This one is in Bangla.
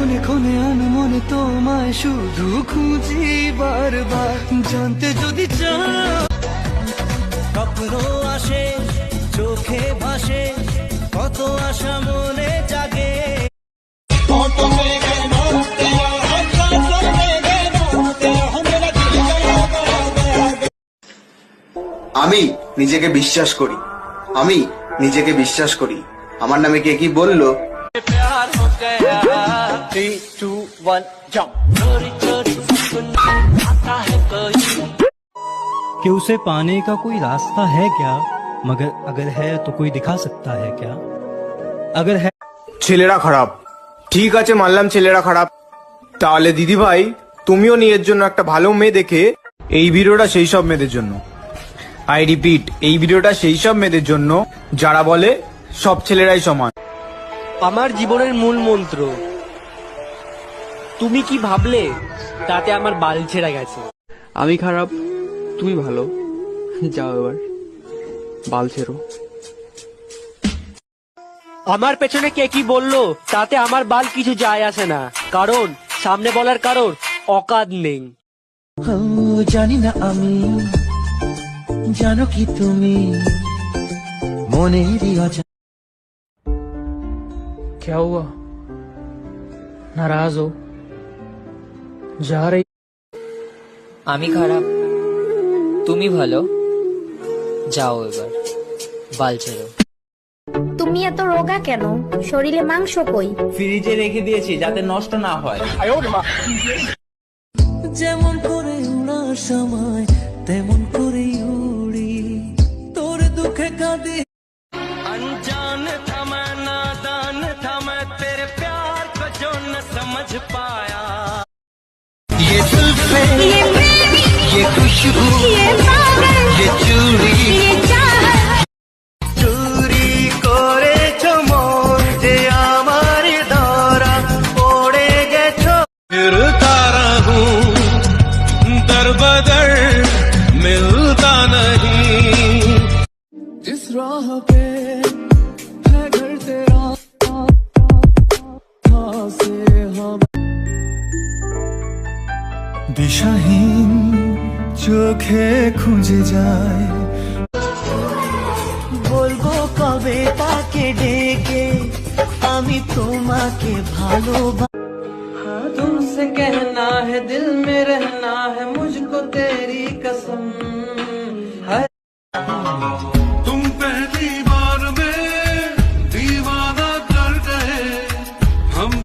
ক্ষণে ক্ষণে আনমনে তোমায় শুধু খুঁজি বারবার, জানতে যদি চাও। কখনো আসে চোখে ভাসে, কত আশা মনে জাগে। আমি নিজেকে বিশ্বাস করি, আমি নিজেকে বিশ্বাস করি। আমার নামে কে কি বললো? प्यार हो गया 3 2 1 जंप। चोरी चोरी सपना आता है कोई। कि उसे पाने का कोई रास्ता है क्या, मगर अगर है तो कोई दिखा सकता है क्या? अगर है। ছেলেরা খারাপ, ঠিক আছে মানলাম ছেলেরা খারাপ। তাহলে দিদি ভাই তুমিও নিজের জন্য একটা ভালো মেয়ে দেখে, এই ভিডিওটা সেই সব মেয়েদের জন্য, আই রিপিট, এই ভিডিওটা সেই সব মেয়েদের জন্য যারা বলে সব ছেলেরাই সমান। আমার জীবনের মূল মন্ত্র, তুমি কি ভাবলে তাতে আমার বাল ছেড়ে গেছে। আমি খারাপ, তুমি ভালো, যাও এবার বাল ছেড়ো। আমার পেছনে কে কি বললো তাতে আমার বাল কিছু যায় আসে না, কারণ সামনে বলার কারোর অকাদ নেই। জানি না আমি, জানো কি তুমি মনেরই অজানা। क्या हुआ, नाराज हो? जा रही? আমি খারাপ, তুমি ভালো, যাও এবার বাল ছেড়ো। তুমি এত রোগা কেন? শরীরে মাংস কই? ফ্রিজে রেখে দিয়েছি যাতে নষ্ট না হয়। যেমন করে উড়ার সময় তেমন করে উড়ি, তোর দুঃখে কাঁদি। अनजान था मैं, नादान था मैं, तेरे प्यार को जो न समझ पाया। ये जुल्फे, ये खुशबू, ये चूड़ी, চুরি করেছো মন যে আমার ধরা পড়ে গেছো। फिरता रहूं दर बदर मिलता नहीं। जिस राह पे है घर तेरा, वहाँ से हम দিশাহীন চোখে খুঁজে যায়। বলবো কবে তাকে ডেকে আমি তোমাকে ভালোবাসি। हाँ तुमसे कहना है, दिल में रहना है, मुझको तेरी कसम है। तुम पहली